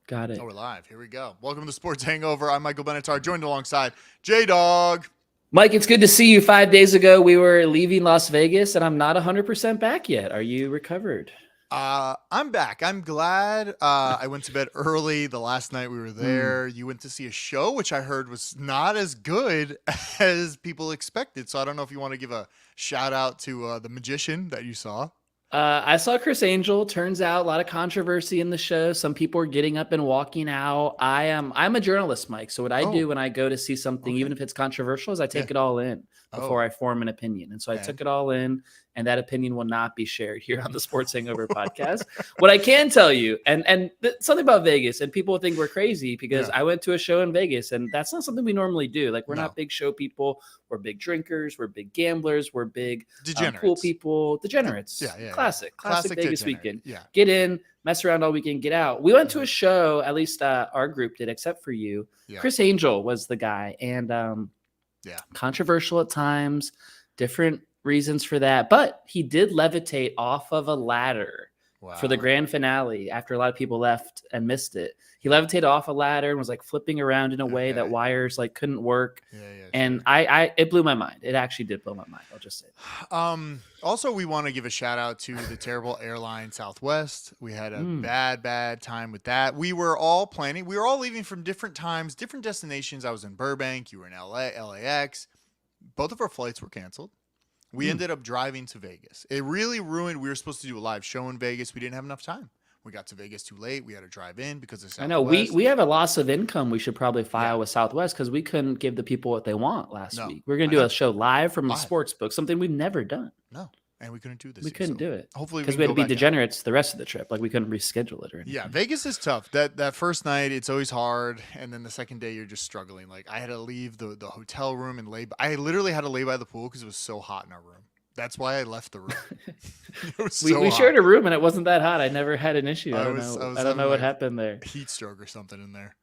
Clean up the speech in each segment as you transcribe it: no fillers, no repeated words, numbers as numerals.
Got Oh, it. we're live. Here we go. Welcome to the Sports Hangover. I'm Michael Benatar, joined alongside J-Dog. Mike, it's good to see you. 5 days ago, we were leaving Las Vegas, and I'm not 100% back yet. Are you recovered? I'm back. I'm glad. I went to bed early the last night we were Mm. there. You went to see a show, which I heard was not as good as people expected. So I don't know if you want to give a shout out to the magician that you saw. I saw Chris Angel. Turns out a lot of controversy in the show. Some people are getting up and walking out. I'm a journalist, Mike. So what I do Oh, when I go to see something, even okay. if it's controversial, is I Yeah. take it all in before Oh, I form an opinion. And so I took and it all in, and that opinion will not be shared here on the Sports Hangover podcast. What I can tell you, something about Vegas, and people think we're crazy because yeah, I went to a show in Vegas, and that's not something we normally do. Like we're not no, big show people. We're big drinkers. We're big gamblers. We're big pool degenerates. people, Yeah, degenerates. yeah, yeah. Classic Classic Vegas degenerate. weekend. Yeah. Get in, mess around all weekend, get out. We went to Mhm. a show, at least our group did, except for you. Yeah. Chris Angel was the guy, and Yeah. controversial at times, different reasons for that. But he did levitate off of a ladder for the Wow. grand finale after a lot of people left and missed it. He levitated off a ladder and was like flipping around in a way that Okay. wires like couldn't work. Yeah, yeah, And sure. it blew my mind. It actually did blow my mind. I'll just say that. Also, we want to give a shout out to the terrible airline Southwest. We had a Mm. bad time with that. We were all planning. We were all leaving from different times, different destinations. I was in Burbank. You were in LAX. Both of our flights were canceled. We Mm. ended up driving to Vegas. It really ruined. We were supposed to do a live show in Vegas. We didn't have enough time. We got to Vegas too late. We had to drive in because of I know we Southwest. we have a loss of income. We should probably Yeah. file with Southwest because we couldn't give the people what they want last No, week. We're gonna I do know. a show live from a Live. sports book, something we've never done. No. And we couldn't do this We year. couldn't So do it hopefully we because can we had go to be back out. degenerates the rest of the trip. Like we couldn't reschedule it or Yeah, anything. Vegas is tough. That first night, it's always hard, and then the second day, you're just struggling. Like I had to leave the hotel room and lay. I literally had to lay by the pool because it was so hot in our room. That's why I left the room. It was we so we hot. shared a room and it wasn't that hot. I never had an issue. I I don't was know. I was I don't having know what like happened there. heat stroke or something in there.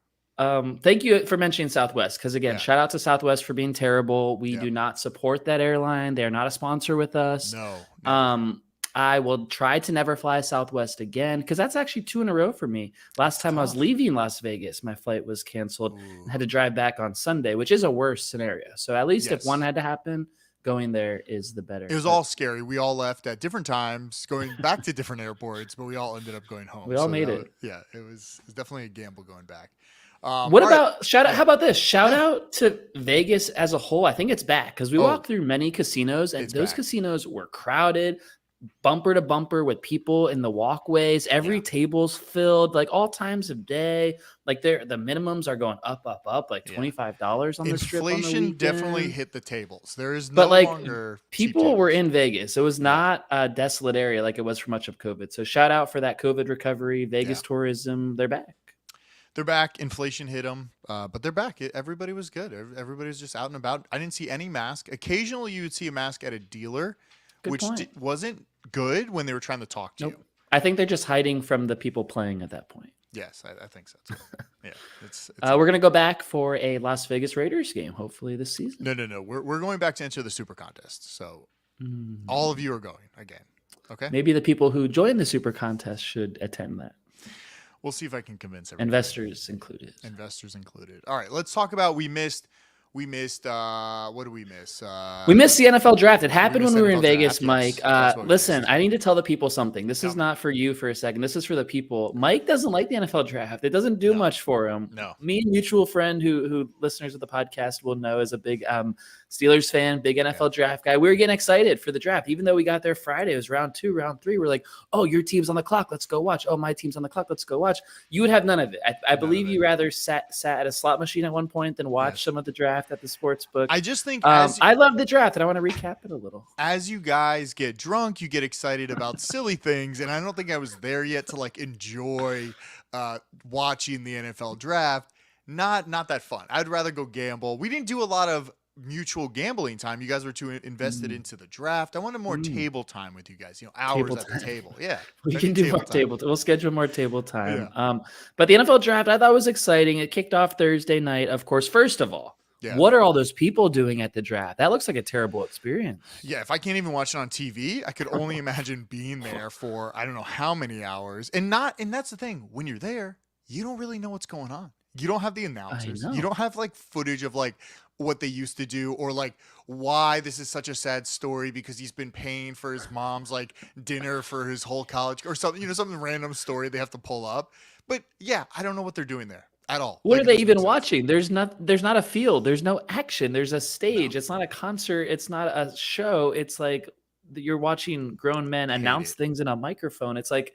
Thank you for mentioning Southwest because again, Yeah, shout out to Southwest for being terrible. We yeah. do not support that airline. They are not a sponsor with us. No, never. Um, I will try to never fly Southwest again because that's actually 2 in a row for me. Last It's time I was tough. leaving Las Vegas, my flight was canceled Ooh. and had to drive back on Sunday, which is a worse scenario. So at least if one Yes. had to happen, going there is the better. It was But all scary. We all left at different times, going back to different airports, but we all ended up going home. we all So made it. yeah, it was definitely a gamble going back. What All right. about shout out? Yeah, How about this? Shout yeah, out to Vegas as a whole. I think it's back because we Oh, walked through many casinos and it's those back. casinos were crowded, bumper to bumper with people in the walkways. Every Yeah, table's filled, like all times of day. Like the minimums are going up, like yeah. $25 on the strip on the Inflation definitely weekend. hit the tables. There is But no like longer cheap people were tables. in Vegas. It was Yeah, not a desolate area like it was for much of COVID. So shout out for that COVID recovery. yeah. Vegas tourism, they're back. They're back. Inflation hit them, but they're back. Everybody was good. Everybody was just out and about. I didn't see any mask. Occasionally, you would see a mask at a dealer, Good which point. wasn't good when they were trying to talk to Nope. you. I think they're just hiding from the people playing at that point. Yes, I think so too. Yeah, it's We're gonna go back for a Las Vegas Raiders game, hopefully this season. no. We're going back to enter the super contest. So Mm. all of you are going again. Okay, Maybe the people who join the super contest should attend that, we'll see if I can convince everybody. investors included. Investors included. All right, let's talk about we missed what do we miss? We missed the NFL draft. It happened missed when we the were in NFL draft, Vegas, yes. Mike. That's what we Listen, missed. I need to tell the people something. This is No. not for you for a second. This is for the people. Mike doesn't like the NFL draft. It doesn't do No. much for him. No. Me and mutual friend who listeners of the podcast will know is a big Steelers fan, big NFL draft guy. We were getting excited for the draft, even though we got there Friday. It was round 2, round 3. We're like, oh, your team's on the clock. Let's go watch. Oh, my team's on the clock. Let's go watch. You would have none of it. I believe of you it. rather sat at a slot machine at one point than watch Yes. some of the draft at the sports book. I just think I love the draft, and I want to recap it a little. as you guys get drunk, you get excited about silly things, and I don't think I was there yet to like enjoy watching the NFL draft. Not that fun. I'd rather go gamble. We didn't do a lot of mutual gambling time. You guys were too invested into the draft. I wanted more table time with you guys. Hours Table at the time. table. Yeah, We I can need do more time. table. We'll schedule more table time. Yeah. But the NFL draft, I thought was exciting. It kicked off Thursday night. Of course, first of all, Yeah. what are all those people doing at the draft? That looks like a terrible experience. Yeah, if I can't even watch it on TV, I could only imagine being there for I don't know how many hours. And that's the thing. When you're there, you don't really know what's going on. You don't have the I announcers. You know. don't have like footage of like what they used to do or like why this is such a sad story because he's been paying for his mom's like dinner for his whole college or something, something random story they have to pull up. But yeah, I don't know what they're doing there at all. What Like are it they doesn't make even sense. watching? There's not a field. There's no action. There's a No, stage. It's not a concert. It's not a show. It's like you're watching grown men hate announce it. things in a microphone. It's like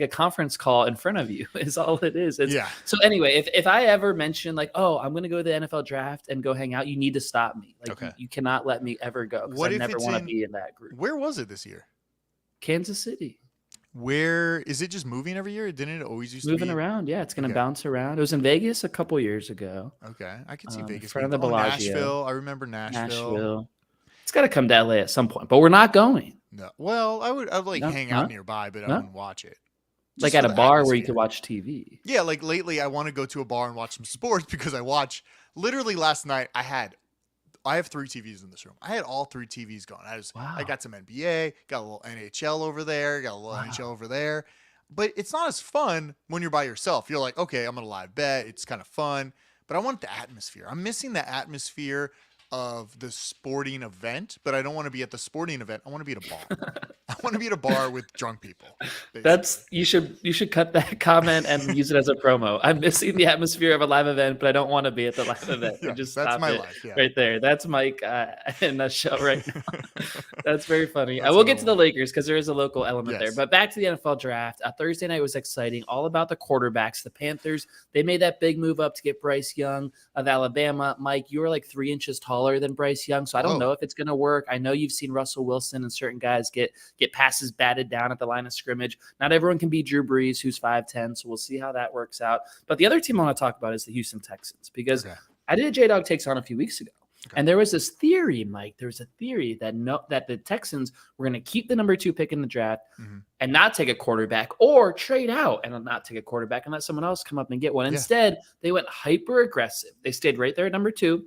a conference call in front of you is all it is. It's Yeah. so anyway, if I ever mention like, oh, I'm gonna go to the NFL draft and go hang out, you need to stop me. Like Okay. you cannot let me ever go because I What if never it's want to be in that group. where was it this year? Kansas City. Where is it just moving every year? Didn't it always used Moving to be? around. Yeah, it's gonna Okay. bounce around. It was in Vegas a couple years ago. Okay. I can see In Vegas. front of the Oh, Bellagio. Nashville. I remember Nashville. Nashville. It's got to come to LA at some point, but we're not going. No. Well, I'd like No, hang huh? out nearby, but I No? wouldn't watch it. Like Just at for a the bar where you atmosphere. could watch TV. Yeah, like lately I want to go to a bar and watch some sports because I watch literally last night I have 3 TVs in this room. I had all 3 TVs going. I Wow. got some NBA, got a little NHL over there, got a little Wow. NHL over there. But it's not as fun when you're by yourself. You're like, okay, I'm gonna live bet. It's kind of fun. But I want the atmosphere. I'm missing the atmosphere of the sporting event, but I don't want to be at the sporting event. I want to be at a bar. I want to be at a bar with drunk people. That's you should cut that comment and use it as a promo. I'm missing the atmosphere of a live event, but I don't want to be at the live event. Yeah, And just that's stop my it life. Yeah. right there. That's Mike in a shell right now. That's very funny. I That's will what get I to the want. Lakers because there is a local element there. Yes. But back to the NFL draft. Thursday night was exciting. All about the quarterbacks. The Panthers, they made that big move up to get Bryce Young of Alabama. Mike, you were like 3 inches taller than Bryce Young, so I don't Whoa. know if it's going to work. I know you've seen Russell Wilson and certain guys get passes batted down at the line of scrimmage. Not everyone can be Drew Brees, who's 5'10", so we'll see how that works out. But the other team I want to talk about is the Houston Texans because Okay. I did a J-Dog Takes On a few weeks ago. Okay. And there was this theory, Mike. There was a theory that the Texans were going to keep the number 2 pick in the draft Mhm. and not take a quarterback or trade out and not take a quarterback and let someone else come up and get one. Yeah. Instead, they went hyper aggressive. They stayed right there at number 2.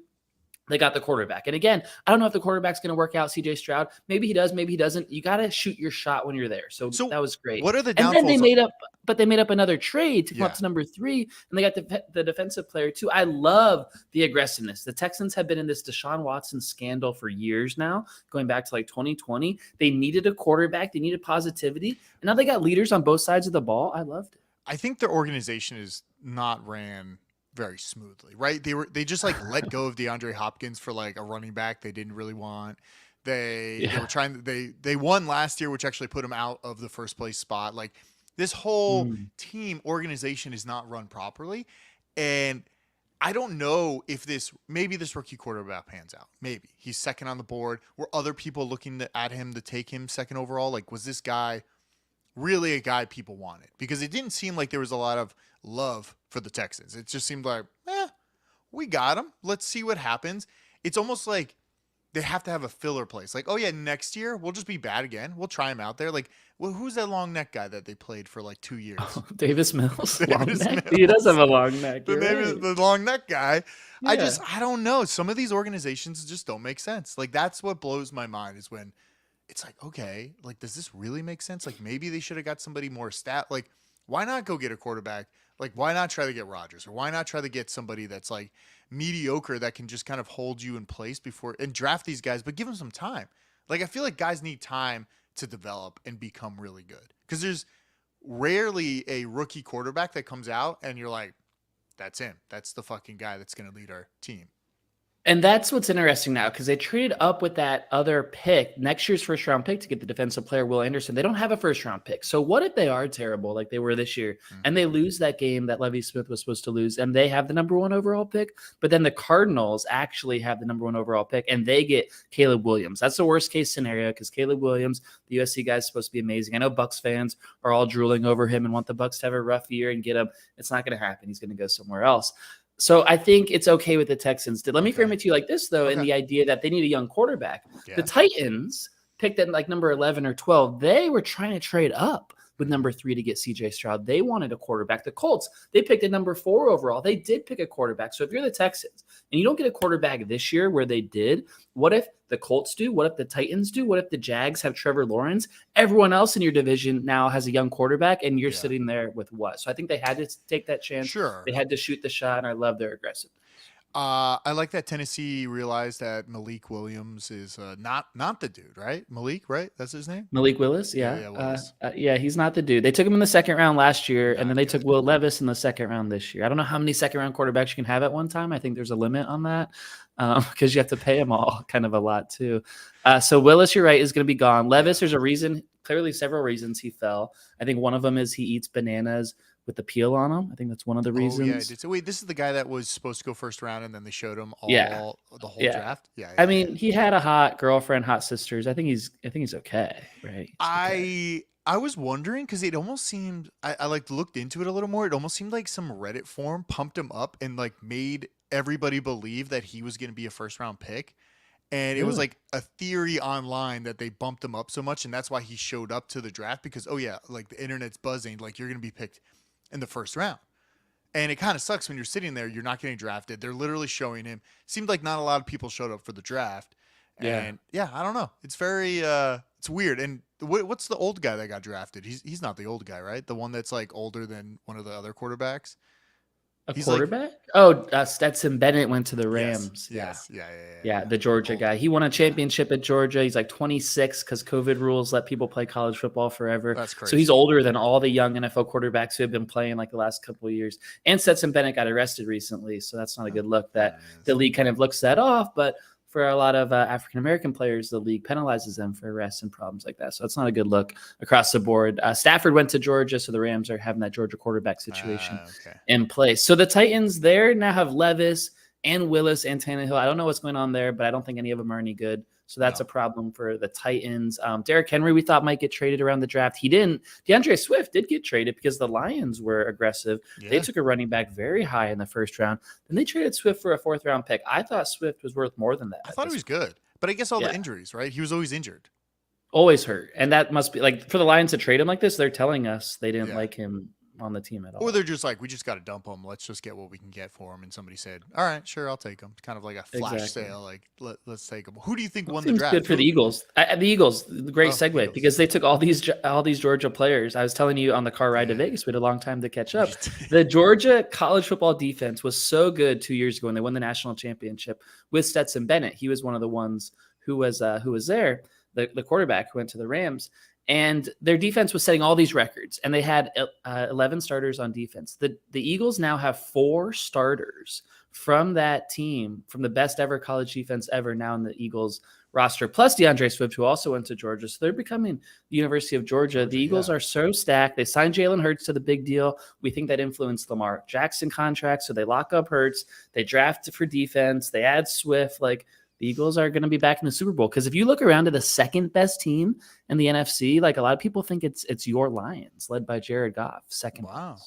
They got the quarterback. And again, I don't know if the quarterback's going to work out, CJ Stroud. Maybe he does, maybe he doesn't. You got to shoot your shot when you're there. So that was great. What are the And downfalls? then they made up another trade to come up Yeah. to number 3, and they got the defensive player too. I love the aggressiveness. The Texans have been in this Deshaun Watson scandal for years now, going back to like 2020. They needed a quarterback. They needed positivity. And now they got leaders on both sides of the ball. I loved it. I think their organization is not ran very smoothly, right? They just like let go of DeAndre Hopkins for like a running back they didn't really want. They were trying. They won last year, which actually put them out of the first place spot. Like this whole team organization is not run properly, and I don't know if maybe this rookie quarterback pans out. Maybe he's second on the board. Were other people looking at him to take him second overall? Like was this guy really a guy people wanted? Because it didn't seem like there was a lot of love for the Texans. It just seemed like, we got him. Let's see what happens. It's almost like they have to have a filler place. Like, oh yeah, next year we'll just be bad again. We'll try him out there. Like, well, who's that long neck guy that they played for like 2 years? Davis Mills. Davis Long neck. He does have a long neck. The You're name is right. the long neck guy. Yeah. I don't know. Some of these organizations just don't make sense. Like that's what blows my mind is when it's like, okay, like does this really make sense? Like maybe they should have got somebody more like why not go get a quarterback? Like why not try to get Rodgers or why not try to get somebody that's like mediocre that can just kind of hold you in place before and draft these guys, but give them some time. Like I feel like guys need time to develop and become really good because there's rarely a rookie quarterback that comes out and you're like, that's him. That's the fucking guy that's going to lead our team. And that's what's interesting now because they traded up with that other pick, next year's first round pick to get the defensive player, Will Anderson. They don't have a first round pick. So what if they are terrible like they were this year and they lose that game that Lovie Smith was supposed to lose and they have the number 1 overall pick, but then the Cardinals actually have the number 1 overall pick and they get Caleb Williams. That's the worst case scenario because Caleb Williams, the USC guy, is supposed to be amazing. I know Bucs fans are all drooling over him and want the Bucs to have a rough year and get him. It's not going to happen. He's going to go somewhere else. So I think it's okay with the Texans. Let me frame it to you like this, though, in the idea that they need a young quarterback. Yeah. The Titans picked at like number 11 or 12. They were trying to trade up with number 3 to get CJ Stroud. They wanted a quarterback. The Colts, they picked a number 4 overall. They did pick a quarterback. So if you're the Texans and you don't get a quarterback this year where they did, what if the Colts do? What if the Titans do? What if the Jags have Trevor Lawrence? Everyone else in your division now has a young quarterback, and you're sitting there with what? So I think they had to take that chance. Sure. They had to shoot the shot, and I love their aggressiveness. I like that Tennessee realized that Malik Williams is not the dude, right? Malik, right? That's his name? Malik Willis, Yeah, Willis. He's not the dude. They took him in the second round last year, and then they good. took Will Levis in the second round this year. I don't know how many second round quarterbacks you can have at one time. I think there's a limit on that because you have to pay them all kind of a lot too. So Willis, you're right, is going to be gone. Levis, there's a reason, clearly several reasons he fell. I think one of them is he eats bananas with the peel on them. I think that's one of the reasons. Oh, yeah. So wait, this is the guy that was supposed to go first round, and then they showed him the whole draft. Yeah. I mean, he had a hot girlfriend, hot sisters. I think he's okay, right? I was wondering because it almost seemed I like looked into it a little more. It almost seemed like some Reddit forum pumped him up and like made everybody believe that he was going to be a first round pick. And it was like a theory online that they bumped him up so much, and that's why he showed up to the draft because like the internet's buzzing, like you're going to be picked in the first round. And it kind of sucks when you're sitting there, you're not getting drafted. They're literally showing him. Seemed like not a lot of people showed up for the draft. And I don't know. It's very it's weird. And what's the old guy that got drafted? He's not the old guy, right? The one that's like older than one of the other quarterbacks. He's quarterback? Like, Stetson Bennett went to the Rams. Yes. Yeah, the Georgia guy. He won a championship at Georgia. He's like 26 because COVID rules let people play college football forever. That's crazy. So he's older than all the young NFL quarterbacks who have been playing like the last couple of years. And Stetson Bennett got arrested recently, so that's not a good look. That the league kind of looks that off, but for a lot of African-American players, the league penalizes them for arrests and problems like that. So it's not a good look across the board. Stafford went to Georgia, so the Rams are having that Georgia quarterback situation in place. So the Titans there now have Levis and Willis and Tannehill. I don't know what's going on there, but I don't think any of them are any good. So that's a problem for the Titans. Derrick Henry, we thought might get traded around the draft. He didn't. DeAndre Swift did get traded because the Lions were aggressive. Yeah. They took a running back very high in the first round. Then they traded Swift for a fourth-round pick. I thought Swift was worth more than that. I thought he was good. But I guess all the injuries, right? He was always injured. Always hurt. And that must be like for the Lions to trade him like this, they're telling us they didn't like him on the team at all. Or they're just like, we just got to dump him. Let's just get what we can get for him. And somebody said, all right, sure, I'll take him. It's kind of like a flash sale. Like, let's take him. Who do you think won the draft? Good for the Eagles. The Eagles, great segue, because they took all these Georgia players. I was telling you on the car ride to Vegas, we had a long time to catch up. The Georgia college football defense was so good 2 years ago when they won the national championship with Stetson Bennett. He was one of the ones who was there, the quarterback who went to the Rams. And their defense was setting all these records, and they had 11 starters on defense. The Eagles now have 4 starters from that team, from the best ever college defense ever, now in the Eagles roster, plus DeAndre Swift, who also went to Georgia. So they're becoming the University of Georgia. The Eagles are so stacked. They signed Jalen Hurts to the big deal. We think that influenced Lamar Jackson contract, so they lock up Hurts. They draft for defense. They add Swift. Like, the Eagles are going to be back in the Super Bowl because if you look around to the second best team in the NFC, like a lot of people think it's your Lions, led by Jared Goff, second best. Wow,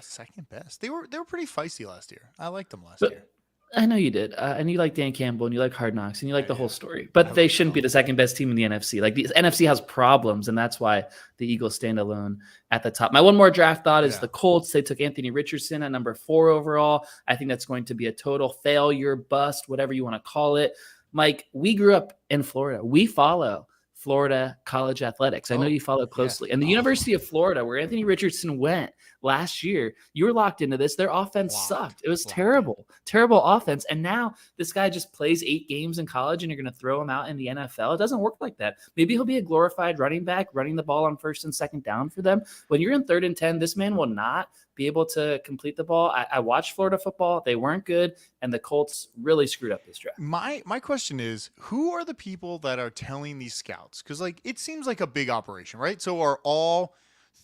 second best. They were pretty feisty last year. I liked them last year. I know you did, and you like Dan Campbell, and you like Hard Knocks, and you like the whole story. But they shouldn't be the second best team in the NFC. Like, the NFC has problems, and that's why the Eagles stand alone at the top. My one more draft thought is the Colts. They took Anthony Richardson at number 4 overall. I think that's going to be a total failure, bust, whatever you want to call it. Mike, we grew up in Florida. We follow Florida college athletics. I know you follow closely. And the University of Florida, where Anthony Richardson went last year, you were locked into this. Their offense sucked. It was terrible offense. And now this guy just plays 8 games in college and you're going to throw him out in the NFL. It doesn't work like that. Maybe he'll be a glorified running back, running the ball on first and second down for them. When you're in 3rd and 10, this man will not be able to complete the ball. I watched Florida football. They weren't good, and the Colts really screwed up this draft. My question is, who are the people that are telling these scouts? Because, like, it seems like a big operation, right? So are all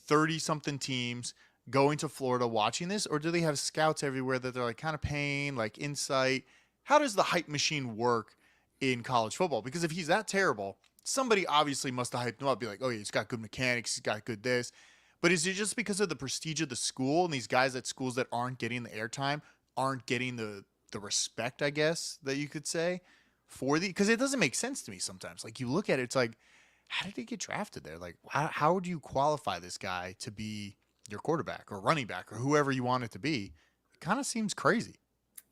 30-something teams going to Florida watching this, or do they have scouts everywhere that they're, like, kind of paying, like, insight? How does the hype machine work in college football? Because if he's that terrible, somebody obviously must have hyped him up, be like, oh, yeah, he's got good mechanics, he's got good this. But is it just because of the prestige of the school and these guys at schools that aren't getting the airtime aren't getting the respect, I guess, that you could say, for because it doesn't make sense to me sometimes. Like, you look at it, it's like, how did he get drafted there? Like, how would you qualify this guy to be your quarterback or running back or whoever you want it to be? It kind of seems crazy.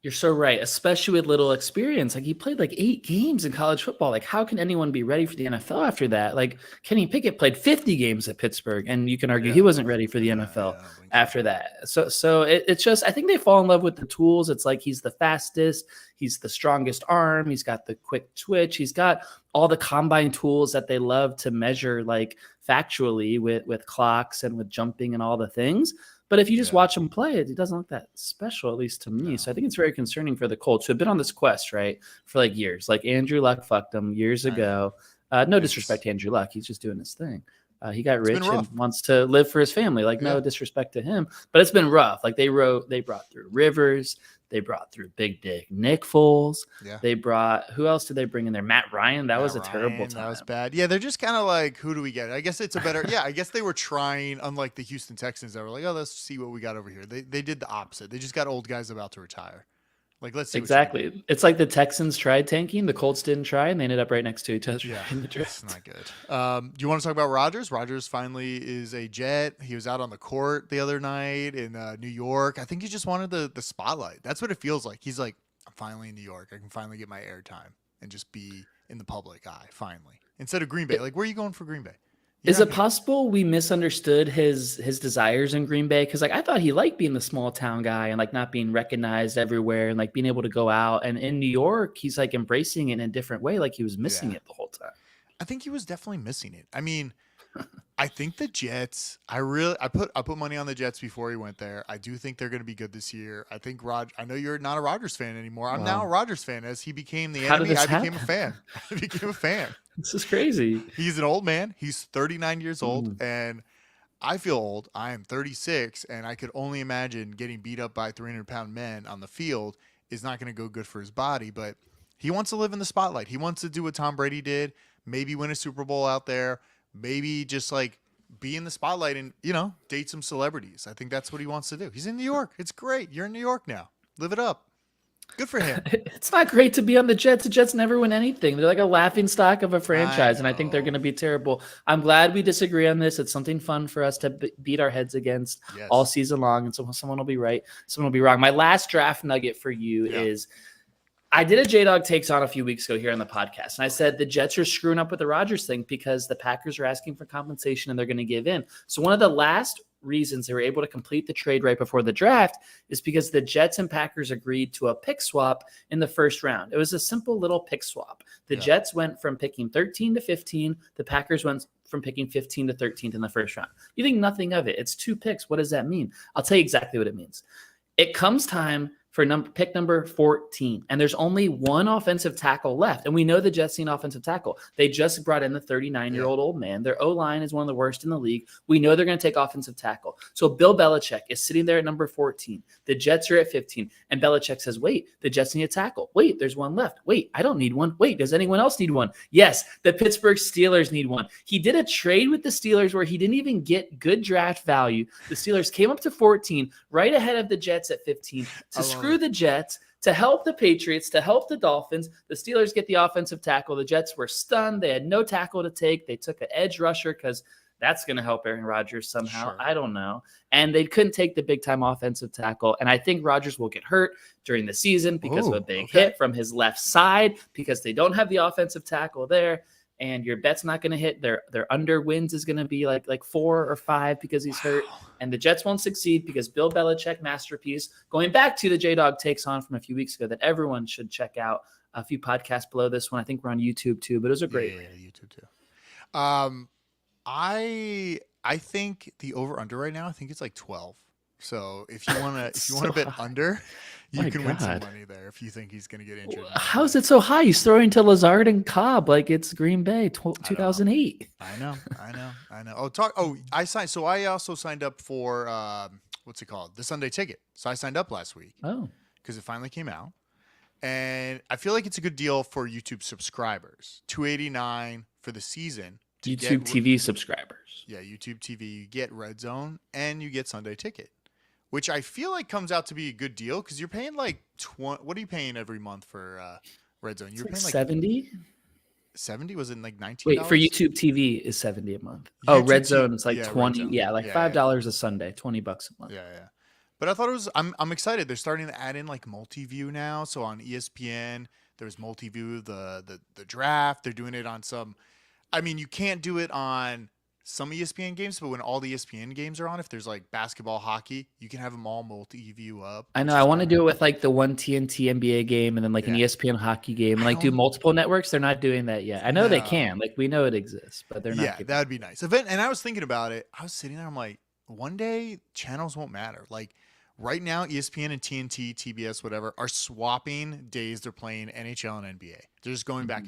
You're so right, especially with little experience. Like he played like 8 games in college football. Like how can anyone be ready for the NFL after that? Like Kenny Pickett played 50 games at Pittsburgh, and you can argue he Yeah. wasn't ready for the Yeah, NFL I don't think so. after that. So it's just I think they fall in love with the tools. It's like he's the fastest, he's the strongest arm, he's got the quick twitch, he's got all the combine tools that they love to measure like factually with clocks and with jumping and all the things. But if you just Yeah. watch him play it, doesn't look that special, at least to me. No. So I think it's very concerning for the Colts, who have been on this quest, right, for like years. Like Andrew Luck fucked him years ago. No disrespect to Andrew Luck. He's just doing his thing. He got rich and wants to live for his family. Like, no disrespect to him. But it's been rough. Like they brought through Rivers. They brought through Big Dick Nick Foles. Yeah. They brought, who else did they bring in there? Matt Ryan. That was a terrible time. That was bad. Yeah, they're just kind of like, who do we get? I guess it's a better, I guess they were trying, unlike the Houston Texans that were like, oh, let's see what we got over here. They did the opposite. They just got old guys about to retire. Like, let's see. Exactly. It's like the Texans tried tanking, the Colts didn't try, and they ended up right next to each other in the draft. That's not good. Do you want to talk about Rodgers? Rodgers finally is a Jet. He was out on the court the other night in New York. I think he just wanted the spotlight. That's what it feels like. He's like, I'm finally in New York. I can finally get my airtime and just be in the public eye, finally. Instead of Green Bay. Like, where are you going for Green Bay? Is it possible we misunderstood his desires in Green Bay? Because like I thought he liked being the small town guy and like not being recognized everywhere and like being able to go out. And in New York, he's like embracing it in a different way, like he was missing it the whole time. I think he was definitely missing it. I mean, I think the Jets. I put money on the Jets before he went there. I do think they're going to be good this year. I think I know you're not a Rodgers fan anymore. I'm now a Rodgers fan. As he became the enemy, I became a fan. I became a fan. This is crazy. He's an old man. He's 39 years old, and I feel old. I am 36, and I could only imagine getting beat up by 300-pound men on the field is not going to go good for his body. But he wants to live in the spotlight. He wants to do what Tom Brady did. Maybe win a Super Bowl out there. Maybe just like be in the spotlight and, date some celebrities. I think that's what he wants to do. He's in New York. It's great. You're in New York now. Live it up. Good for him. It's not great to be on the Jets. The Jets never win anything. They're like a laughing stock of a franchise, and I think they're going to be terrible. I'm glad we disagree on this. It's something fun for us to beat our heads against all season long, and so someone will be right, someone will be wrong. My last draft nugget for you is I did a J-Dog Takes On a few weeks ago here on the podcast, and I said the Jets are screwing up with the Rodgers thing because the Packers are asking for compensation and they're going to give in. So one of the last reasons they were able to complete the trade right before the draft is because the Jets and Packers agreed to a pick swap in the first round. It was a simple little pick swap. The Jets went from picking 13 to 15. The Packers went from picking 15 to 13th in the first round. You think nothing of it. It's 2 picks. What does that mean? I'll tell you exactly what it means. It comes time for pick number 14, and there's only one offensive tackle left. And we know the Jets need an offensive tackle. They just brought in the 39-year-old old man. Their O-line is one of the worst in the league. We know they're going to take offensive tackle. So Bill Belichick is sitting there at number 14. The Jets are at 15, and Belichick says, wait, the Jets need a tackle. Wait, there's one left. Wait, I don't need one. Wait, does anyone else need one? Yes, the Pittsburgh Steelers need one. He did a trade with the Steelers where he didn't even get good draft value. The Steelers came up to 14, right ahead of the Jets at 15, to screw the Jets, to help the Patriots, to help the Dolphins. The Steelers get the offensive tackle. The Jets were stunned. They had no tackle to take. They took an edge rusher because that's going to help Aaron Rodgers somehow. Sure. I don't know. And they couldn't take the big-time offensive tackle. And I think Rodgers will get hurt during the season because of a big hit from his left side because they don't have the offensive tackle there. And your bet's not going to hit. Their under wins is going to be like 4 or 5 because he's hurt. And the Jets won't succeed because Bill Belichick masterpiece, going back to the J-Dog Takes On from a few weeks ago that everyone should check out. A few podcasts below this one. I think we're on YouTube too, but it was a great Yeah, YouTube too. I think the over-under right now, I think it's like 12. So if you want to bet under, you can win some money there if you think he's going to get injured. How is it so high? He's throwing to Lazard and Cobb like it's Green Bay 2008. I know. I signed. So I also signed up for what's it called? The Sunday Ticket. So I signed up last week. Oh, because it finally came out, and I feel like it's a good deal for YouTube subscribers. $289 for the season. YouTube TV subscribers. Yeah, YouTube TV. You get Red Zone and you get Sunday Ticket, which I feel like comes out to be a good deal because you're paying like what are you paying every month for Red Zone? You're paying like 70. 70? Was it like Wait, for $19? YouTube TV is 70 a month. Oh, YouTube Red T Zone is like yeah, Red 20. Zone. Yeah, like Yeah, yeah. $5 a Sunday, $20 a month. Yeah, yeah. But I thought it was I'm excited. They're starting to add in like multi-view now. So on ESPN, there's multi-view the draft. They're doing it on some I mean, you can't do it on some ESPN games, but when all the ESPN games are on, if there's like basketball, hockey, you can have them all multi-view up, I know. which I is want to kind of do it with like the one TNT NBA game and then like an yeah. ESPN hockey game and I like do don't multiple networks. They're not doing that yet. I know they know. can. Like we know it exists, but they're not Yeah, giving that it. would be nice. Event, and I was thinking about it. I was sitting there. I'm like, one day channels won't matter. Like right now, ESPN and TNT, TBS, whatever, are swapping days they're playing NHL and NBA. They're just going back.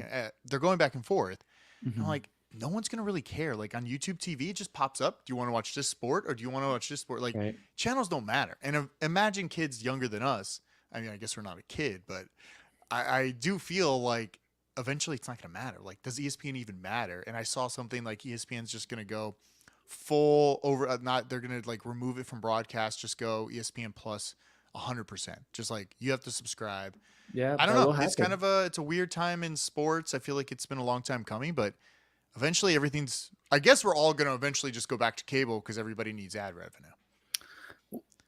They're going back and forth. And I'm Mhm. like, no one's gonna really care. Like on YouTube TV, it just pops up. Do you want to watch this sport or do you want to watch this sport? Like Right. channels don't matter. And imagine kids younger than us. I mean, I guess we're not a kid, but I do feel like eventually it's not going to matter. Like, does ESPN even matter? And I saw something like ESPN's just going to go full over, not, they're going to like remove it from broadcast, just go ESPN plus 100%. Just like you have to subscribe. Yeah, I don't that know. will It's kind happen. of it's a weird time in sports. I feel like it's been a long time coming, but eventually everything's, I guess we're all going to eventually just go back to cable because everybody needs ad revenue.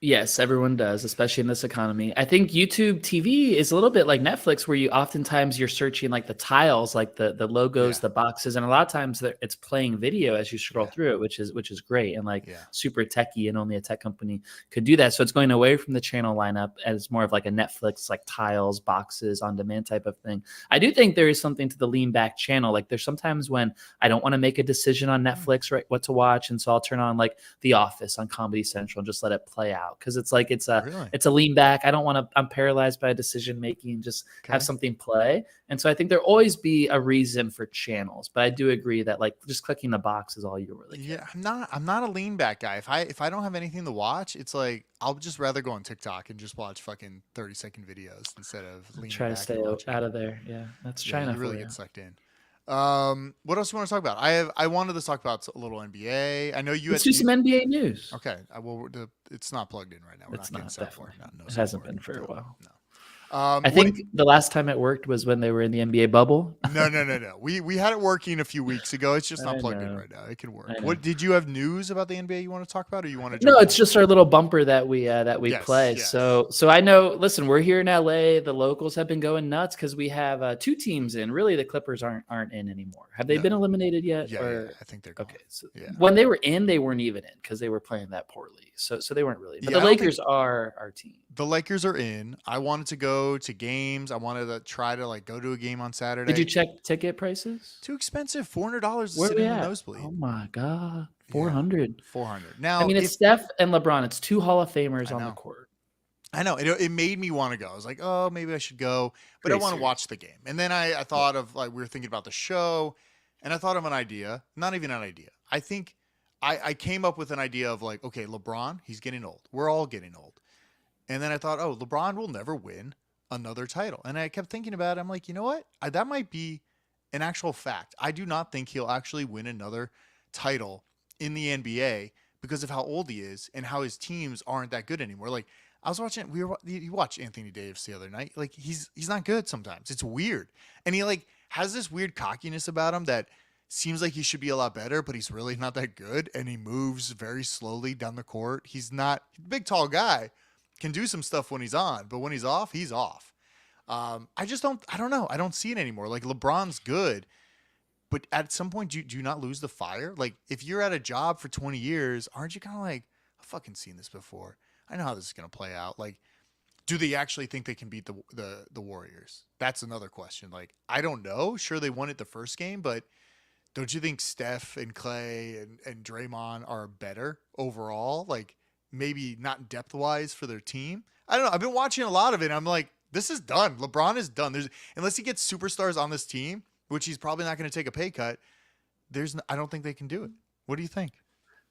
Yes, everyone does, especially in this economy. I think YouTube TV is a little bit like Netflix, where you oftentimes you're searching like the tiles, like the logos, Yeah. the boxes, and a lot of times it's playing video as you scroll Yeah. through it, which is great and like Yeah. super techy, and only a tech company could do that. So it's going away from the channel lineup as more of like a Netflix, like tiles, boxes, on demand type of thing. I do think there is something to the lean back channel. Like there's sometimes when I don't want to make a decision on Netflix, right, what to watch, and so I'll turn on like The Office on Comedy Central and just let it play out because it's like Really? it's a lean back. I don't want to. I'm paralyzed by decision making. Just have Okay. something play. And so I think there'll always be a reason for channels. But I do agree that like just clicking the box is all you really care. Yeah, I'm not a lean back guy. If I don't have anything to watch, it's like I'll just rather go on TikTok and just watch fucking 30-second videos instead of leaning Try to back stay and watching. out of there. Yeah, that's Yeah, China you really for you. get sucked in. What else do you want to talk about? I wanted to talk about a little NBA. I know you Let's had do some NBA news. okay. It's not plugged in right now. We're It's not getting not soundboard. definitely. No It hasn't soundboard. been for a No, while. no. I What? think the last time it worked was when they were in the NBA bubble. No. We had it working a few weeks ago. It's just not I plugged in know. right now. It can work. I know. What did you have news about the NBA you want to talk about, or you want to No, jump it's just our little bumper that we Yes, play. yes. So I know. Listen, we're here in LA. The locals have been going nuts because we have two teams in. Really, the Clippers aren't in anymore. Have they No. been eliminated yet? Yeah, or yeah, I think they're gone. okay. So Yeah. when they were in, they weren't even in because they were playing that poorly. So they weren't really. But Yeah, the I don't think- Lakers are our team. The Lakers are in. I wanted to go to games. I wanted to try to like go to a game on Saturday. Did you check ticket prices? Too expensive. $400 to Where are sit we in the at? nosebleed. Oh my god, Yeah, 400. 400. Now, I mean, it's if Steph and LeBron. It's two Hall of Famers I on the know. court. I know it made me want to go. I was like, oh, maybe I should go, but I Great want to series. watch the game. And then I thought of like we were thinking about the show, and I thought of an idea. Not even an idea. I think I came up with an idea of like, okay, LeBron, he's getting old. We're all getting old. And then I thought, oh, LeBron will never win another title. And I kept thinking about it. I'm like, you know what? That might be an actual fact. I do not think he'll actually win another title in the NBA because of how old he is and how his teams aren't that good anymore. Like I was watching, you watched Anthony Davis the other night. Like he's not good sometimes. It's weird, and he like has this weird cockiness about him that seems like he should be a lot better, but he's really not that good. And he moves very slowly down the court. He's not big, tall guy. Can do some stuff when he's on, but when he's off, he's off. I don't know. I don't see it anymore. Like LeBron's good, but at some point, do you not lose the fire? Like if you're at a job for 20 years, aren't you kind of like, I've fucking seen this before. I know how this is going to play out. Like, do they actually think they can beat the Warriors? That's another question. Like, I don't know. Sure, they won it the first game, but don't you think Steph and Clay and Draymond are better overall? Like, maybe not depth wise for their team. I don't know. I've been watching a lot of it. And I'm like, this is done. LeBron is done. Unless he gets superstars on this team, which he's probably not going to take a pay cut. I don't think they can do it. What do you think?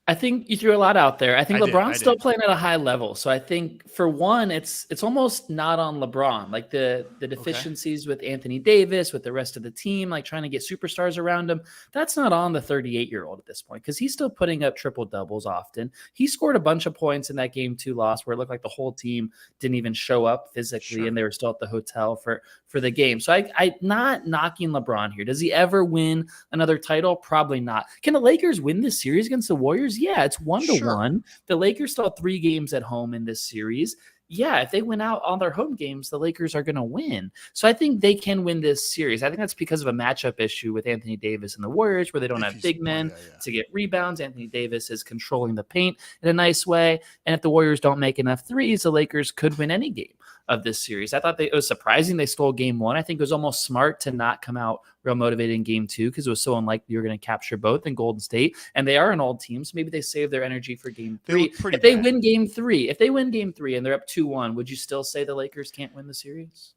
I think you threw a lot out there. I think I did, LeBron's I still did. playing at a high level. So I think for one, it's almost not on LeBron. Like the deficiencies with Anthony Davis, with the rest of the team, like trying to get superstars around him, that's not on the 38-year-old at this point because he's still putting up triple doubles often. He scored a bunch of points in that game 2 loss where it looked like the whole team didn't even show up physically Sure. and they were still at the hotel for for the game. So I not knocking LeBron here. Does he ever win another title? Probably not. Can the Lakers win this series against the Warriors? Yeah, it's 1-1. The Lakers still have 3 games at home in this series. Yeah, if they win out on their home games, the Lakers are going to win. So I think they can win this series. I think that's because of a matchup issue with Anthony Davis and the Warriors, where they don't have big men to get rebounds. Anthony Davis is controlling the paint in a nice way. And if the Warriors don't make enough threes, the Lakers could win any game of this series. I thought it was surprising they stole game 1. I think it was almost smart to not come out real motivated in game 2 because it was so unlikely you were going to capture both in Golden State. And they are an old team, so maybe they save their energy for game 3. If they win game 3, and they're up 2-1, would you still say the Lakers can't win the series?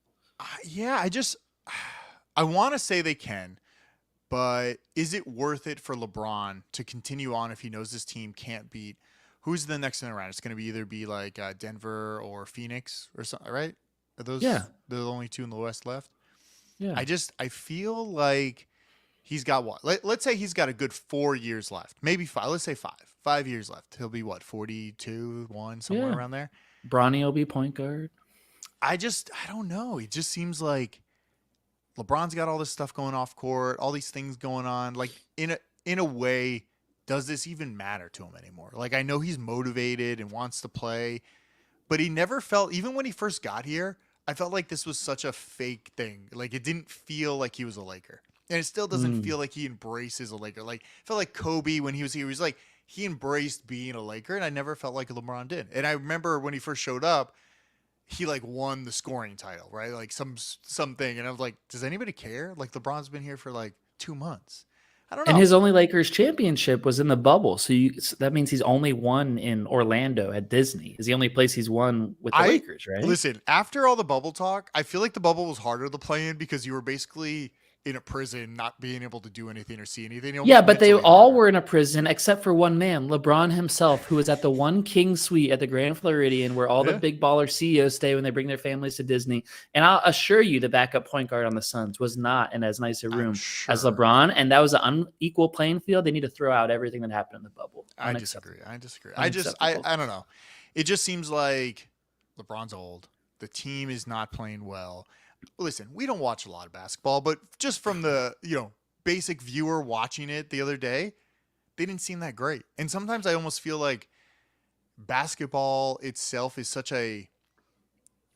Yeah, I want to say they can, but is it worth it for LeBron to continue on if he knows this team can't beat? Who's the next in the round? It's going to either be like Denver or Phoenix or something, right? Are those the only 2 in the West left? Yeah. I feel like he's got what? Let's say he's got a good 4 years left. Maybe 5. Let's say 5. 5 years left. He'll be what? 42, 1, somewhere around there. Bronny will be point guard. I don't know. It just seems like LeBron's got all this stuff going off court, all these things going on. Like in a way, does this even matter to him anymore? Like, I know he's motivated and wants to play, but he never felt, even when he first got here, I felt like this was such a fake thing. Like, it didn't feel like he was a Laker. And it still doesn't feel like he embraces a Laker. Like, I felt like Kobe, when he was here, he was like, he embraced being a Laker, and I never felt like LeBron did. And I remember when he first showed up, he like won the scoring title, right? Like something. And I was like, does anybody care? Like, LeBron's been here for like 2 months. I don't know. And his only Lakers championship was in the bubble. So that means he's only won in Orlando at Disney. Is the only place he's won with the Lakers, right? Listen, after all the bubble talk, I feel like the bubble was harder to play in because you were basically in a prison, not being able to do anything or see anything. Yeah, but they all were in a prison except for one man, LeBron himself, who was at the one king suite at the Grand Floridian where all the big baller CEOs stay when they bring their families to Disney. And I'll assure you the backup point guard on the Suns was not in as nice a room as LeBron. And that was an unequal playing field. They need to throw out everything that happened in the bubble. I disagree. I don't know. It just seems like LeBron's old. The team is not playing well. Listen, we don't watch a lot of basketball, but just from the, basic viewer watching it the other day, they didn't seem that great. And sometimes I almost feel like basketball itself is such a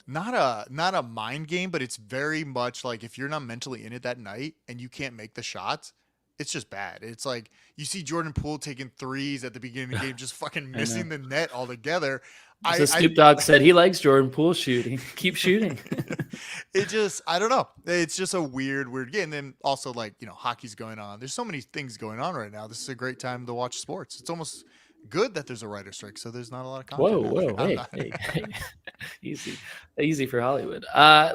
not a mind game, but it's very much like if you're not mentally in it that night and you can't make the shots, it's just bad. It's like you see Jordan Poole taking threes at the beginning of the game, just fucking missing the net altogether. So Snoop Dogg said he likes Jordan Poole shooting. Keep shooting. I don't know. It's just a weird game. And then also hockey's going on. There's so many things going on right now. This is a great time to watch sports. It's almost good that there's a writer's strike, so there's not a lot of content. Hey. Easy for Hollywood.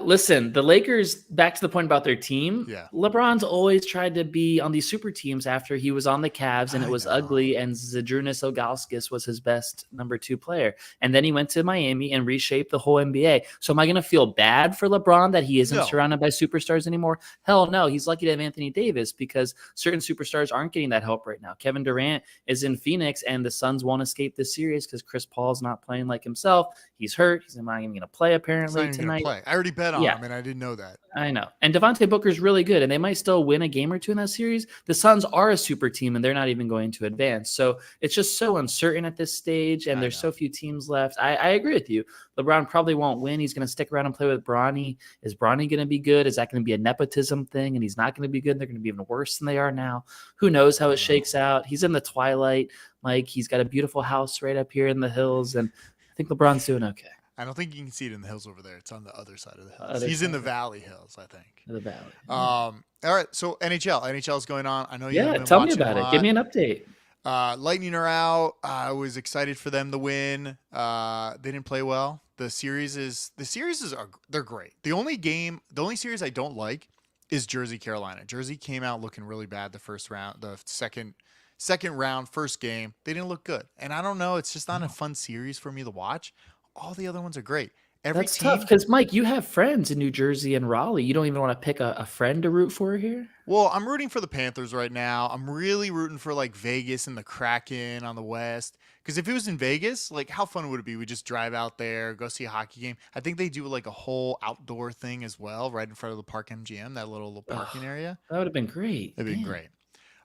Listen, the Lakers, back to the point about their team. Yeah. LeBron's always tried to be on these super teams after he was on the Cavs, and it was ugly, and Zydrunas Ilgauskas was his best number 2 player. And then he went to Miami and reshaped the whole NBA. So am I going to feel bad for LeBron that he isn't surrounded by superstars anymore? Hell no. He's lucky to have Anthony Davis because certain superstars aren't getting that help right now. Kevin Durant is in Phoenix, and the Suns won't escape this series because Chris Paul's not playing like himself. He's hurt. He's not even going to play apparently tonight. I already bet on him, and I didn't know that. I know. And Devontae Booker's really good, and they might still win a game or 2 in that series. The Suns are a super team, and they're not even going to advance. So it's just so uncertain at this stage, and there's so few teams left. I agree with you. LeBron probably won't win. He's going to stick around and play with Bronny. Is Bronny going to be good? Is that going to be a nepotism thing, and he's not going to be good? They're going to be even worse than they are now. Who knows how it shakes out? He's in the twilight. Like, he's got a beautiful house right up here in the hills, and I think LeBron's doing okay. I don't think you can see it in the hills over there. It's on the other side of the hills. He's in the Valley Hills, I think. The Valley. All right. So NHL is going on. I know you. Yeah, tell me about it. Give me an update. Lightning are out. I was excited for them to win. They didn't play well. The series is they're great. The only series I don't like is Jersey Carolina. Jersey came out looking really bad the first round. The second round, first game, they didn't look good. And I don't know. It's just not a fun series for me to watch. All the other ones are great. every That's tough team. because, Mike, you have friends in New Jersey and Raleigh. You don't even want to pick a friend to root for here? Well, I'm rooting for the Panthers right now. I'm really rooting for like Vegas and the Kraken on the West. Because if it was in Vegas, like how fun would it be? We just drive out there, go see a hockey game. I think they do like a whole outdoor thing as well, right in front of the Park MGM, that little parking Oh, area. that would have been great. That'd be Damn, great.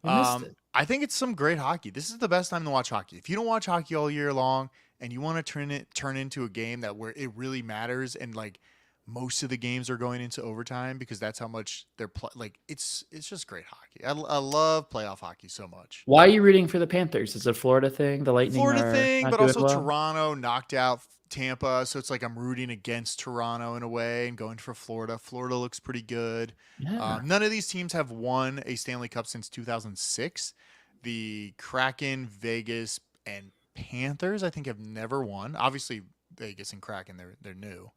I missed it. I think it's some great hockey. This is the best time to watch hockey. If you don't watch hockey all year long and you want to turn into a game that where it really matters and like most of the games are going into overtime because that's how much they're like it's just great hockey. I love playoff hockey so much. Why are you rooting for the Panthers? Is it a Florida thing? The Lightning Florida are thing, not but doing also well? Toronto knocked out Tampa, so it's like I'm rooting against Toronto in a way and going for Florida. Florida looks pretty good. Yeah. None of these teams have won a Stanley Cup since 2006. The Kraken, Vegas, and Panthers, I think, have never won. Obviously, Vegas and Kraken, they're new.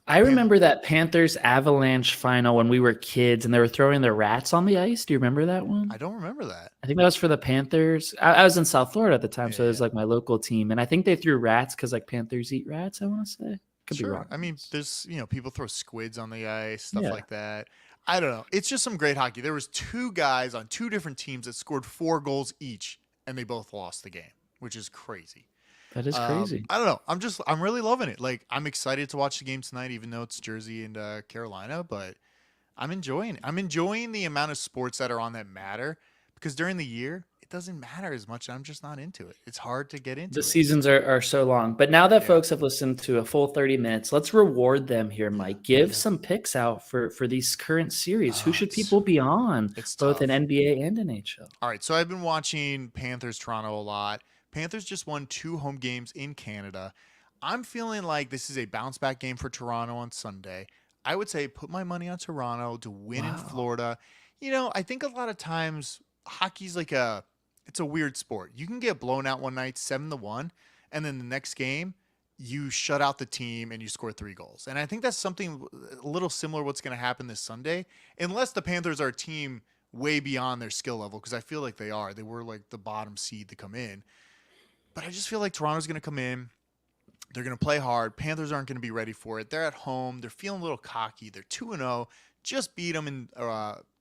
I remember that Panthers Avalanche final when we were kids and they were throwing the rats on the ice. Do you remember that one? I don't remember that. I think that was for the Panthers. I was in South Florida at the time, so it was Yeah. like my local team. And I think they threw rats because like Panthers eat rats, I want to say. Could be Sure. wrong. I mean, there's people throw squids on the ice, stuff Yeah. like that. I don't know. It's just some great hockey. There was two guys on two different teams that scored 4 goals each, and they both lost the game, which is crazy. That is crazy. I don't know. I'm really loving it. Like I'm excited to watch the game tonight, even though it's Jersey and Carolina. But I'm enjoying it. I'm enjoying the amount of sports that are on that matter because during the year it doesn't matter as much. I'm just not into it. It's hard to get into The it. seasons are so long. But now that Yeah. folks have listened to a full 30 minutes, let's reward them here, Mike. Give Yeah. some picks out for these current series. Who Oh, should it's- people be on, it's both in tough. NBA and NHL? All right, so I've been watching Panthers Toronto a lot. Panthers just won 2 home games in Canada. I'm feeling like this is a bounce back game for Toronto on Sunday. I would say put my money on Toronto to win in Wow. Florida. I think a lot of times hockey's like it's a weird sport. You can get blown out one night 7-1, and then the next game you shut out the team and you score 3 goals. And I think that's something a little similar what's going to happen this Sunday, unless the Panthers are a team way beyond their skill level, because I feel like they are. They were like the bottom seed to come in. But I just feel like Toronto's going to come in. They're going to play hard. Panthers aren't going to be ready for it. They're at home. They're feeling a little cocky. They're 2-0. Just beat them in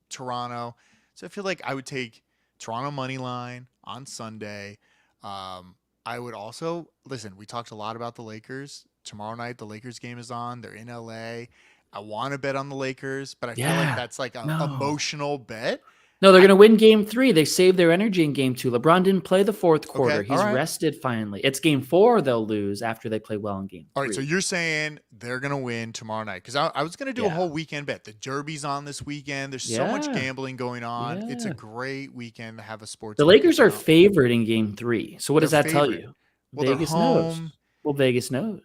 Toronto. So I feel like I would take Toronto money line on Sunday. I would also listen. We talked a lot about the Lakers. Tomorrow night, the Lakers game is on. They're in LA. I want to bet on the Lakers, but I feel like that's like an emotional bet. No, they're going to win game 3. They saved their energy in game 2. LeBron didn't play the fourth quarter. Okay, He's all right. rested finally. It's game 4 they'll lose after they play well in game 3. All right, so you're saying they're going to win tomorrow night. Because I was going to do a whole weekend bet. The Derby's on this weekend. There's so much gambling going on. It's a great weekend to have a sports. The Lakers are favored in game 3. So what does that tell you? Well, Vegas knows. Well, Vegas knows.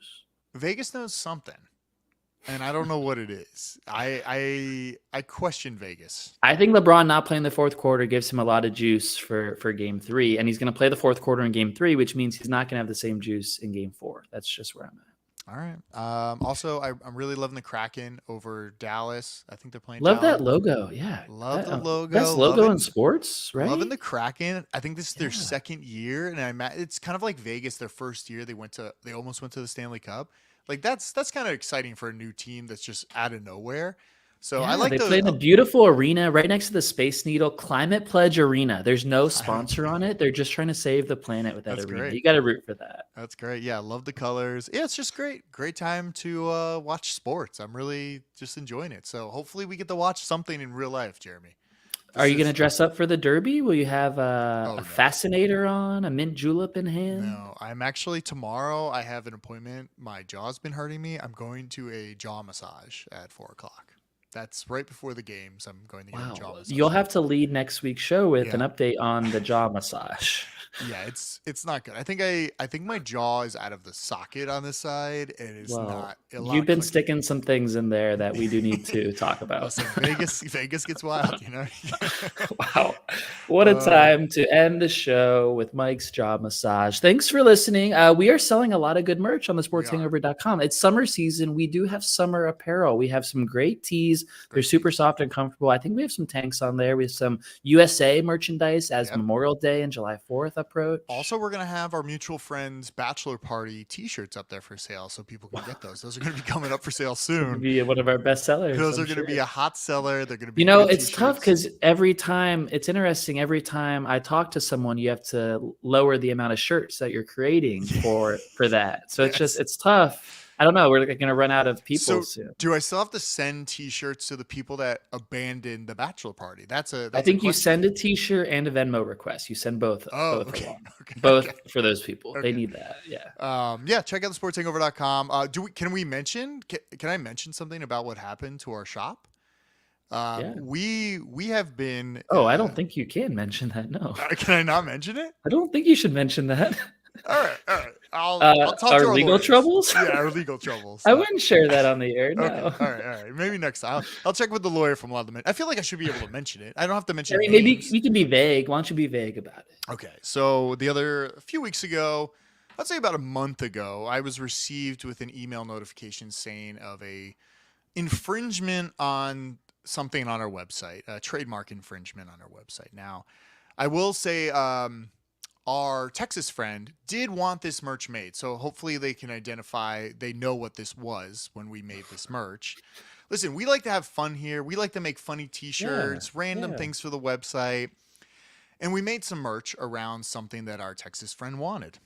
Vegas knows something. And I don't know what it is. I question Vegas. I think LeBron not playing the fourth quarter gives him a lot of juice for game 3. And he's going to play the fourth quarter in game 3, which means he's not going to have the same juice in game 4. That's just where I'm at. All right. Also, I'm really loving the Kraken over Dallas. I think they're playing. Love Dallas. that logo. Yeah. Love the logo. Best logo in sports, right? Loving the Kraken. I think this is their second year, and it's kind of like Vegas. Their first year, they almost went to the Stanley Cup. Like that's kind of exciting for a new team that's just out of nowhere. So I like they play in a beautiful arena right next to the Space Needle Climate Pledge Arena. There's no sponsor on it. They're just trying to save the planet with that arena. Great. You got to root for that. That's great. Yeah, I love the colors. Yeah, it's just great. Great time to watch sports. I'm really just enjoying it. So hopefully we get to watch something in real life, Jeremy. Are you going to dress up for the Derby? Will you have a fascinator on, a mint julep in hand? No, I'm actually tomorrow. I have an appointment. My jaw's been hurting me. I'm going to a jaw massage at 4:00. That's right before the games. I'm going to get a jaw massage. You'll have to lead next week's show with an update on the jaw massage. Yeah, it's not good. I think my jaw is out of the socket on this side, and it's not. You've been sticking some things in there that we do need to talk about. Listen, Vegas gets wild, Wow, what a time to end the show with Mike's jaw massage. Thanks for listening. We are selling a lot of good merch on the sportshangover.com. It's summer season. We do have summer apparel. We have some great tees these. They're super soft and comfortable. I think we have some tanks on there. We have some USA merchandise as Memorial Day and July 4th approach. Also, we're going to have our mutual friend's bachelor party t-shirts up there for sale, so people can get those. Those are going to be coming up for sale soon. Be one of our best sellers. Those are going to be a hot seller. They're going to be it's tough because it's interesting. Every time I talk to someone, you have to lower the amount of shirts that you're creating for that. So it's tough. I don't know. We're going to run out of people soon. Do I still have to send t-shirts to the people that abandoned the bachelor party? I think you send a t-shirt and a Venmo request. You send both. Both for those people. Okay. They need that. Yeah. Check out thesportshangover.com. Can we mention? Can I mention something about what happened to our shop? We have been. I don't think you can mention that. No. Can I not mention it? I don't think you should mention that. All right. I'll talk to our legal lawyers. Troubles. Yeah, our legal troubles. I wouldn't share that on the air. No. Okay. All right. Maybe next time. I'll check with the lawyer from Allow to Mention. I feel like I should be able to mention it. I don't have to mention. Maybe we can be vague. Why don't you be vague about it? Okay. So a few weeks ago, I'd say about a month ago, I was received with an email notification saying of a infringement on something on our website, a trademark infringement on our website. Now, I will say, our Texas friend did want this merch made, so hopefully they know what this was when we made this merch. Listen, we like to have fun here. We like to make funny t-shirts, random things for the website, and we made some merch around something that our Texas friend wanted.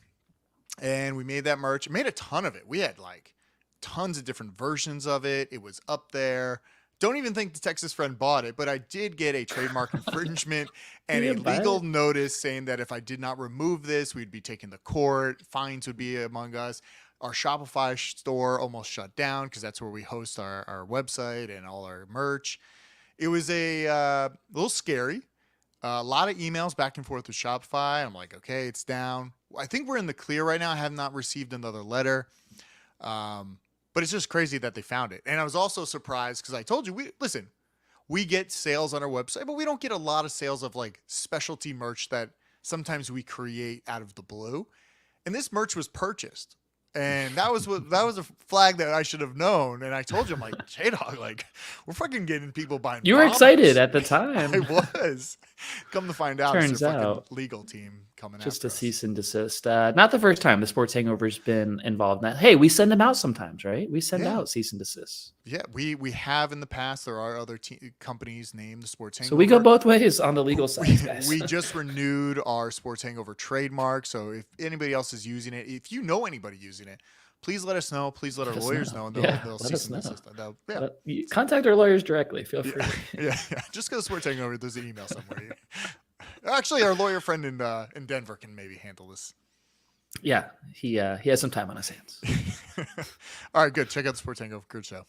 And we made that merch, made a ton of it. We had like tons of different versions of it. It was up there. Don't even think the Texas friend bought it, but I did get a trademark infringement and a legal notice saying that if I did not remove this, we'd be taken to court. Fines would be among us. Our Shopify store almost shut down because that's where we host our website and all our merch. It was a little scary. A lot of emails back and forth with Shopify. I'm like, okay, it's down. I think we're in the clear right now. I have not received another letter. But it's just crazy that they found it. And I was also surprised because I told you, we get sales on our website, but we don't get a lot of sales of like specialty merch that sometimes we create out of the blue. And this merch was purchased. And that was a flag that I should have known. And I told you, I'm like, J-Dog, like, we're fucking getting people buying. You were excited at the time. I was. Come to find out, Turns it's a out, fucking legal team coming just after a us. cease and desist. Not the first time the Sports Hangover's been involved in that. Hey, we send them out sometimes, right? We send out cease and desist. Yeah, we have in the past. There are other companies named the Sports Hangover. So we go both ways on the legal side, guys. We just renewed our Sports Hangover trademark. So if anybody else is using it, if you know anybody using it, please let us know. Please let our lawyers know, and they'll cease and desist. Contact our lawyers directly. Feel free. Yeah. Just go to Sports Hangover. There's an email somewhere. Actually, our lawyer friend in Denver can maybe handle this. Yeah, he has some time on his hands. All right, good. Check out the Sports Hangover. Good show.